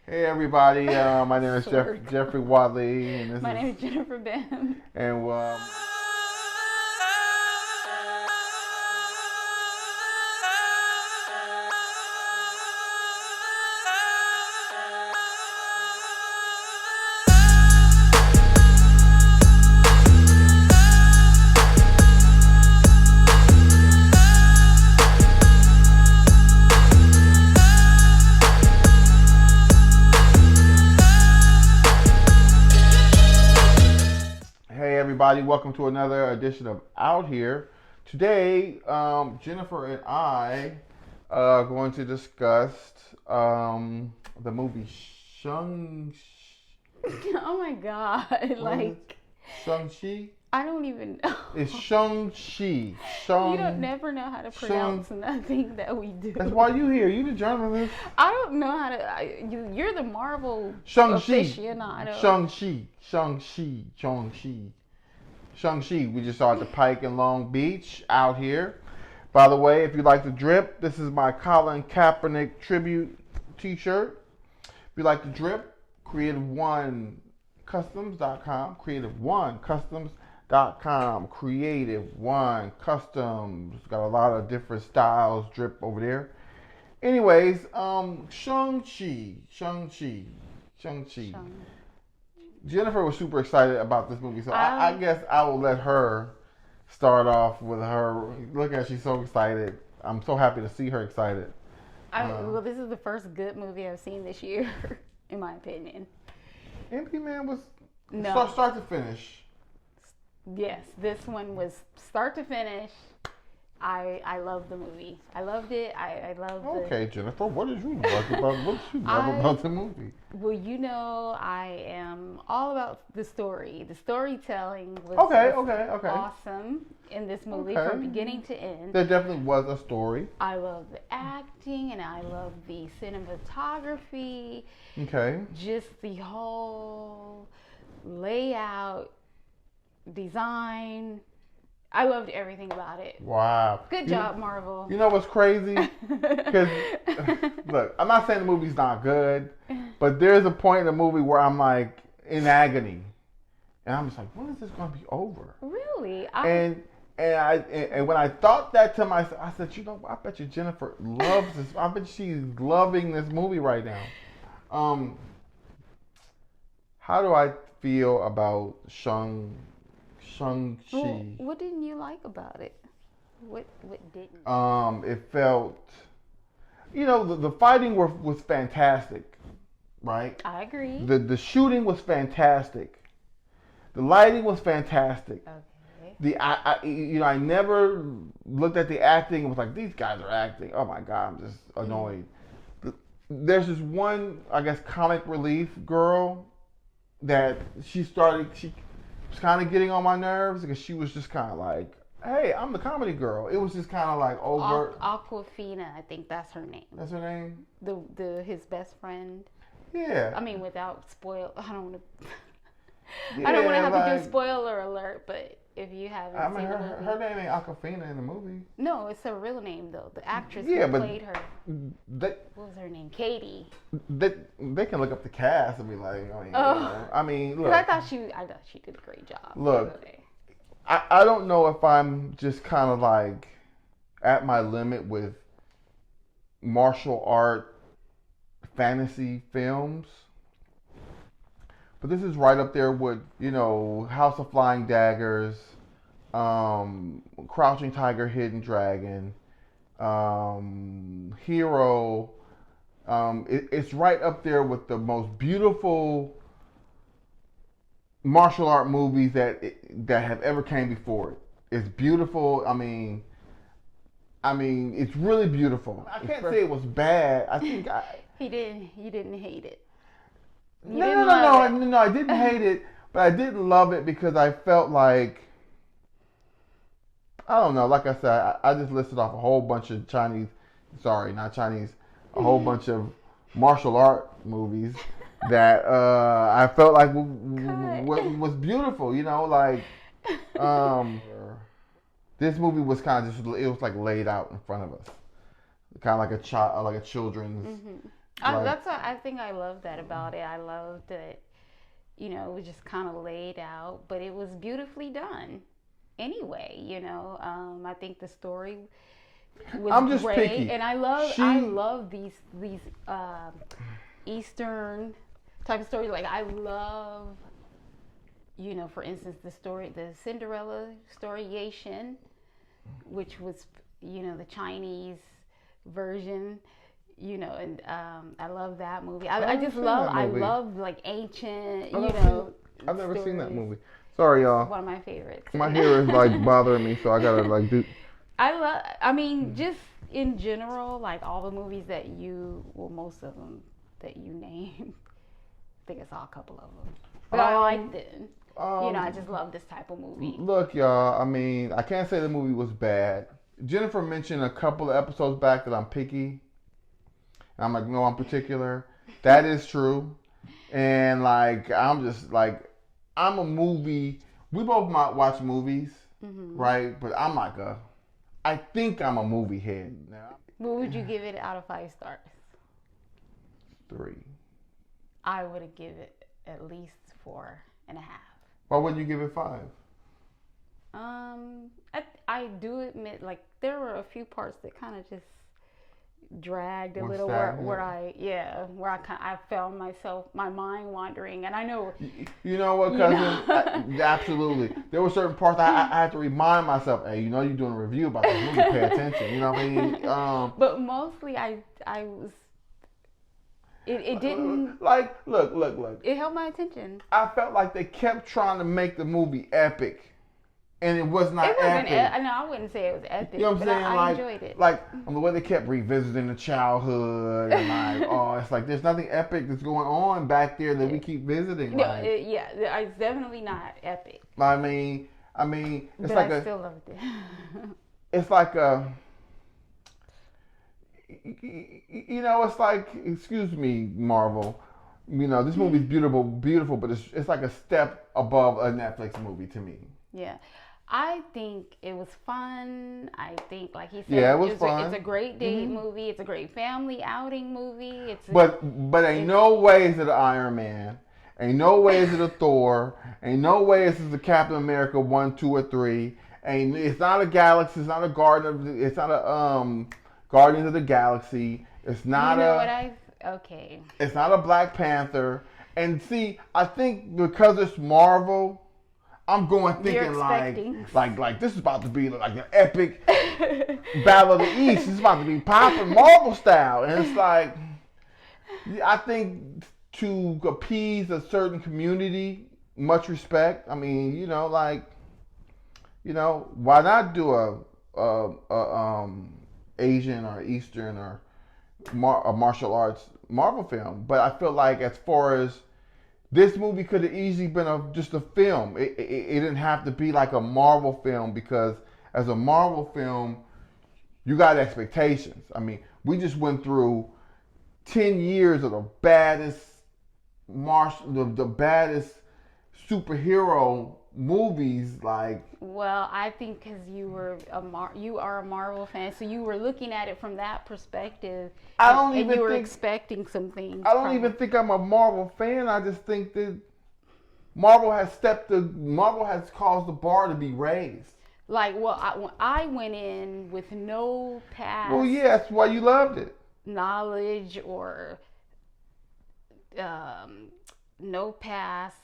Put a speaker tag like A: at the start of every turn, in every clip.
A: Hey everybody, my name is Jeffrey Wadley, and
B: My name is Jennifer Bam.
A: and hey everybody, welcome to another edition of Out Here. Today, Jennifer and I are going to discuss the movie Shang.
B: Oh my god, like
A: Shang-Chi?
B: I don't even know.
A: It's Shang-Chi.
B: You don't never know how to pronounce nothing that we do.
A: That's why you here. You the journalist.
B: I don't know how to. You're the Marvel
A: Shang-Chi.
B: aficionado.
A: Shang-Chi. We just saw at the Pike in Long Beach, Out Here. By the way, if you like the drip, this is my Colin Kaepernick tribute t-shirt. If you like the drip, creative1customs.com. creative1customs.com. Creative One Customs. Got a lot of different styles drip over there. Anyways, Shang-Chi. Jennifer was super excited about this movie, so I guess I will let her start off with her. Look at, she's so excited. I'm so happy to see her excited.
B: Well, this is the first good movie I've seen this year, in my opinion.
A: MP-Man was
B: No.
A: start to finish.
B: Yes, this one was start to finish. I love the movie. I loved it. I love
A: Okay, Jennifer, what did you like about the movie?
B: Well, you know, I am all about the story. The storytelling was awesome in this movie from beginning to end.
A: There definitely was a story.
B: I love the acting and I love the cinematography.
A: Okay.
B: Just the whole layout, design. I loved everything about it.
A: Wow.
B: Good job, Marvel.
A: You know what's crazy? Because, look, I'm not saying the movie's not good, but there's a point in the movie where I'm like in agony. And I'm just like, when is this going to be over?
B: Really?
A: And when I thought that to myself, I said, you know, I bet you Jennifer loves this. I bet she's loving this movie right now. How do I feel about Shang-Chi?
B: Well, what didn't you like about it? What didn't?
A: It felt, you know, the fighting was fantastic, right?
B: I agree.
A: The shooting was fantastic. The lighting was fantastic.
B: Okay.
A: I never looked at the acting and was like, these guys are acting. Oh my God, I'm just annoyed. There's this one, I guess, comic relief girl that she was kind of getting on my nerves because she was just kind of like, hey, I'm the comedy girl. It was just kind of like overt.
B: Aquafina, I think that's her name.
A: That's her name?
B: His best friend.
A: Yeah.
B: I mean, without spoil, I don't want to.
A: Yeah,
B: I don't want to have to do a spoiler alert, but if you haven't seen the movie,
A: her name ain't Aquafina in the movie.
B: No, it's her real name though. The actress
A: who
B: played her. What was her name? Katie.
A: They can look up the cast and be like, I mean, look.
B: I thought she did a great job.
A: Look, I don't know if I'm just kind of like at my limit with martial art fantasy films. But this is right up there with, you know, House of Flying Daggers, Crouching Tiger, Hidden Dragon, Hero. It's right up there with the most beautiful martial art movies that have ever came before it. It's beautiful. I mean, it's really beautiful. I can't say it was bad. I think
B: you didn't hate it.
A: No, I didn't hate it, but I didn't love it because I felt like, I don't know, like I said, I just listed off a whole bunch of a whole bunch of martial art movies that I felt like was beautiful, you know, like, this movie was kind of just, it was like laid out in front of us. Kind of like a children's
B: That's what I think I love that about it. I love that, you know, it was just kind of laid out, but it was beautifully done. Anyway, you know, I think the story was
A: I'm just
B: great,
A: picky.
B: and I love these Eastern type of stories. Like I love, you know, for instance, the Cinderella storyation, which was, you know, the Chinese version. You know, and I love that movie. I love like ancient,
A: I've never seen that movie. Sorry, y'all.
B: One of my favorites.
A: My hair is like bothering me, so I gotta like do.
B: I mean, just in general, like all the movies that most of them that you named. I think I saw a couple of them, but I liked it. You know, I just love this type of movie.
A: Look, y'all. I mean, I can't say the movie was bad. Jennifer mentioned a couple of episodes back that I'm picky. And I'm like, no, I'm particular. That is true. And like, I'm just like, I'm a movie. We both might watch movies, right? But I'm like I think I'm a movie head now.
B: What would you give it out of 5 stars?
A: 3.
B: I would give it at least 4.5.
A: Why wouldn't you give it 5?
B: I do admit, like, there were a few parts that kind of just dragged a little where I found my mind wandering, and I know
A: you know what, cousin. Absolutely, there were certain parts I had to remind myself, hey, you know, you're doing a review about this movie, pay attention, you know what I mean.
B: But mostly I was it didn't
A: like look
B: it held my attention.
A: I felt like they kept trying to make the movie epic. And it was not epic.
B: No, I wouldn't say it was epic.
A: You know what I'm saying?
B: I enjoyed it.
A: Like the way they kept revisiting the childhood, and like, oh, it's like there's nothing epic that's going on back there that we keep visiting.
B: No, it's definitely not epic.
A: I mean, it's
B: but
A: like
B: I still loved it.
A: It's like you know, it's like, excuse me, Marvel. You know, this movie's beautiful, but it's like a step above a Netflix movie to me.
B: Yeah. I think it was fun. I think, like he said,
A: it was fun.
B: It's a great date movie. It's a great family outing movie.
A: But ain't no way is it an Iron Man. Ain't no way is it a Thor. Ain't no way is it a Captain America 1, 2, or 3. It's not a Galaxy. It's not a It's not a Guardians of the Galaxy. It's not
B: okay.
A: It's not a Black Panther. And see, I think because it's Marvel, I'm going thinking like this is about to be like an epic Battle of the East. It's about to be popping Marvel style, and it's like, I think to appease a certain community, much respect. I mean, you know, like, you know, why not do a Asian or Eastern or a martial arts Marvel film? But I feel like as far as this movie could have easily been just a film. It didn't have to be like a Marvel film, because as a Marvel film, you got expectations. I mean, we just went through 10 years of the baddest superhero movies, like.
B: Well, I think because you are a Marvel fan, so you were looking at it from that perspective. You were expecting some things.
A: I don't even think I'm a Marvel fan. I just think that Marvel has caused the bar to be raised.
B: Like, well, I went in with no past.
A: Well, yeah, that's why you loved it.
B: Knowledge or no past.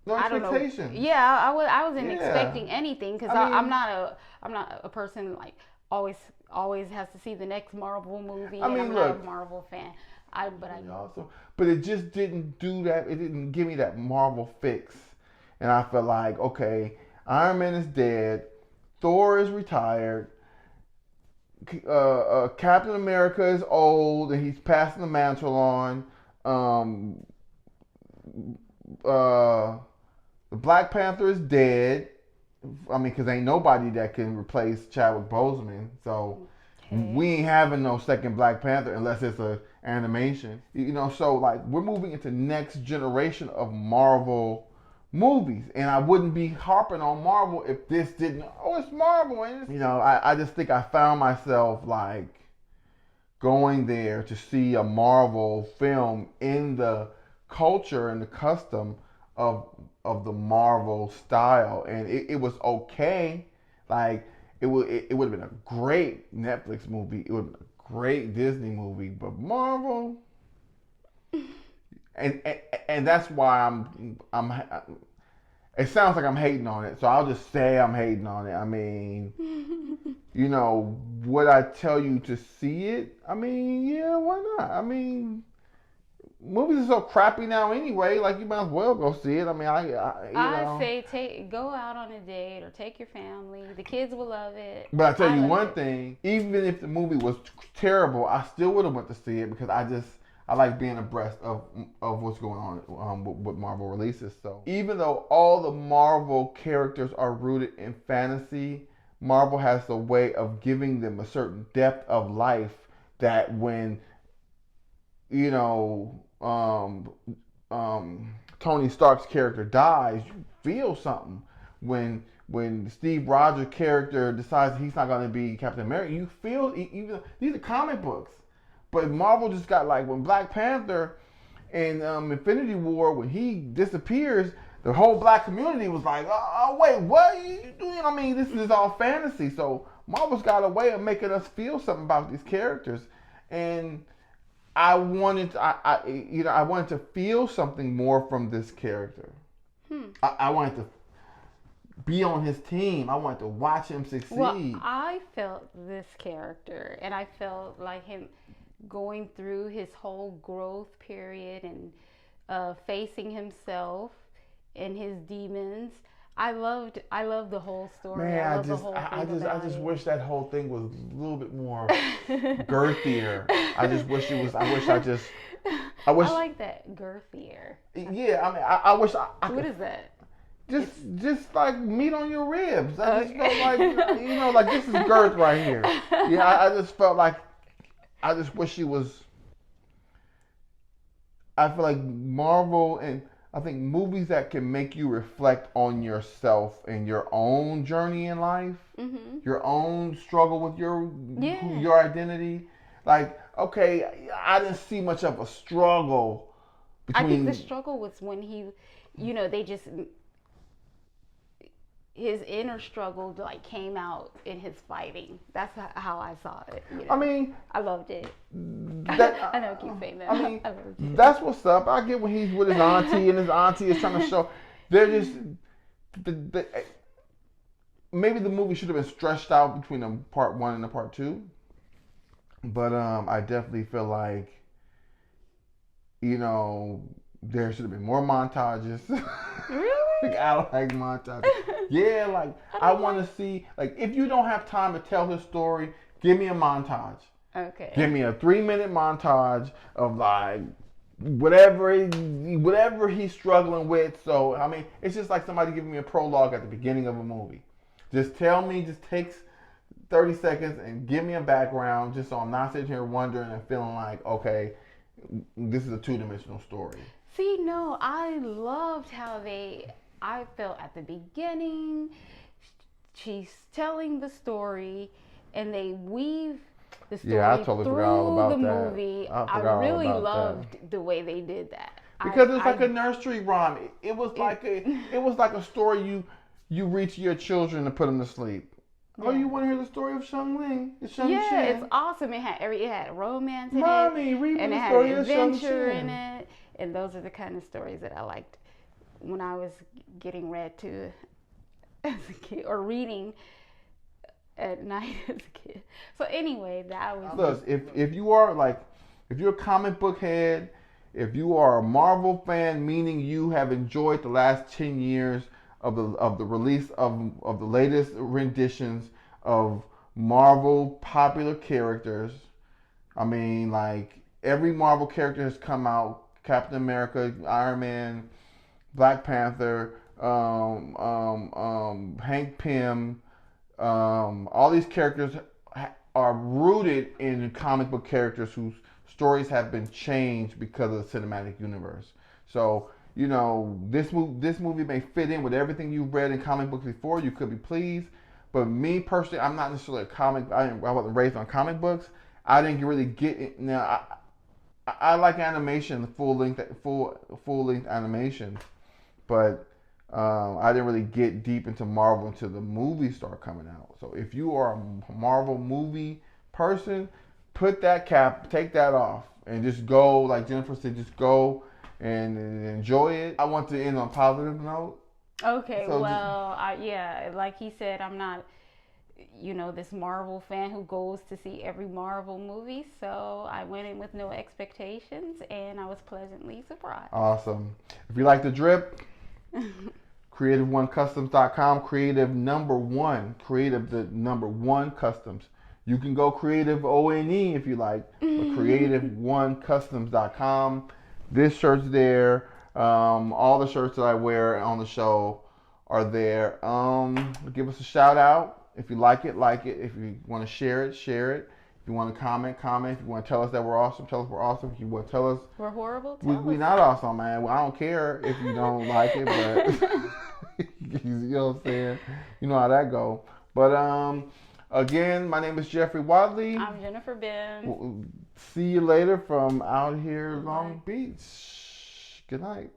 A: No expectations.
B: Yeah, I wasn't expecting anything, because I'm not a person like always has to see the next Marvel movie. I'm not a Marvel fan.
A: But it just didn't do that. It didn't give me that Marvel fix, and I felt like, okay, Iron Man is dead, Thor is retired, Captain America is old and he's passing the mantle on. The Black Panther is dead. I mean, because ain't nobody that can replace Chadwick Boseman. So we ain't having no second Black Panther unless it's a animation. You know, so like we're moving into next generation of Marvel movies. And I wouldn't be harping on Marvel if this didn't, it's Marvel. And you know, I just think I found myself like going there to see a Marvel film in the culture and the custom of the Marvel style, and it was okay. Like it would have been a great Netflix movie. It would have been a great Disney movie, but Marvel, and that's why I'm. It sounds like I'm hating on it, so I'll just say I'm hating on it. I mean, would I tell you to see it? I mean, yeah, why not? I mean, movies are so crappy now anyway. Like you might as well go see it. I mean,
B: I say go out on a date or take your family. The kids will love it.
A: But I tell you one thing: even if the movie was terrible, I still would have went to see it because I like being abreast of what's going on with Marvel releases. So even though all the Marvel characters are rooted in fantasy, Marvel has a way of giving them a certain depth of life that when Tony Stark's character dies, you feel something. When Steve Rogers' character decides he's not going to be Captain America, you feel even these are comic books. But Marvel just got like when Black Panther and Infinity War, when he disappears, the whole black community was like, oh wait, what are you doing? I mean, this is all fantasy. So Marvel's got a way of making us feel something about these characters, and I wanted to feel something more from this character. I wanted to be on his team. I wanted to watch him succeed.
B: Well, I felt this character, and I felt like him going through his whole growth period and facing himself and his demons. I loved the whole story.
A: Man, I just wish that whole thing was a little bit more girthier. I
B: like that girthier.
A: Yeah, I mean, I wish I
B: What is that?
A: Just like meat on your ribs. I just felt like like this is girth right here. Yeah, I just felt like I just wish he was. I feel like Marvel and I think movies that can make you reflect on yourself and your own journey in life, your own struggle with your identity. Like, okay, I didn't see much of a struggle between.
B: I think the struggle was when he, they just his inner struggle like came out in his fighting. That's how I saw it.
A: I mean,
B: I loved it. I know I keep saying that.
A: I mean, that's what's up. I get when he's with his auntie and his auntie is trying to show. They're just maybe the movie should have been stretched out between the part 1 and the part 2. But I definitely feel like there should have been more montages.
B: Really?
A: Like, I like montages. Yeah, like I want to see, like, if you don't have time to tell his story, give me a montage.
B: Okay.
A: Give me a 3-minute montage of like whatever he's struggling with. So I mean, it's just like somebody giving me a prologue at the beginning of a movie. Just takes 30 seconds and give me a background, just so I'm not sitting here wondering and feeling like, okay, this is a 2-dimensional story.
B: See, no, I loved how I felt at the beginning, she's telling the story, and they weave the story
A: I totally
B: through
A: forgot all about
B: the
A: that.
B: movie.
A: I
B: really loved the way they did that.
A: Because it's like a nursery rhyme. It was like a story you read to your children to put them to sleep. Yeah. Oh, you want to hear the story of Shang? Shang?
B: It's awesome. It had romance in
A: Mommy,
B: it,
A: read me
B: and
A: the
B: it had
A: story of
B: adventure in it, and those are the kind of stories that I liked when I was getting read to as a kid or reading at night as a kid. So anyway, that was.
A: Look, if you're a comic book head, if you are a Marvel fan, meaning you have enjoyed the last 10 years of the release of the latest renditions of Marvel popular characters. I mean, like, every Marvel character has come out: Captain America, Iron Man, Black Panther, Hank Pym. All these characters are rooted in comic book characters whose stories have been changed because of the cinematic universe. So, this movie may fit in with everything you've read in comic books before. You could be pleased. But me personally, I'm not necessarily I wasn't raised on comic books. I didn't really get it. Now I like animation, full length animation, but I didn't really get deep into Marvel until the movies start coming out. So if you are a Marvel movie person, take that off, and just go, like Jennifer said, just go and enjoy it. I want to end on a positive note.
B: Okay,
A: So
B: well, yeah, like he said, I'm not, this Marvel fan who goes to see every Marvel movie. So I went in with no expectations, and I was pleasantly surprised.
A: awesome. If you like the drip, creative1customs.com, creative the number one customs. You can go creative ONE if you like, but creative1customs.com. This shirt's there. All the shirts that I wear on the show are there. Give us a shout out. If you like it, like it. If you want to share it, share it. If you want to comment, comment. If you want to tell us that we're awesome, tell us we're awesome. If you want to tell us
B: we're horrible,
A: we're not awesome, man. Well, I don't care if you don't like it, but you know what I'm saying? You know how that go. But again, my name is Jeffrey Wadley.
B: I'm Jennifer Ben.
A: See you later from out here, Long Beach. Good night.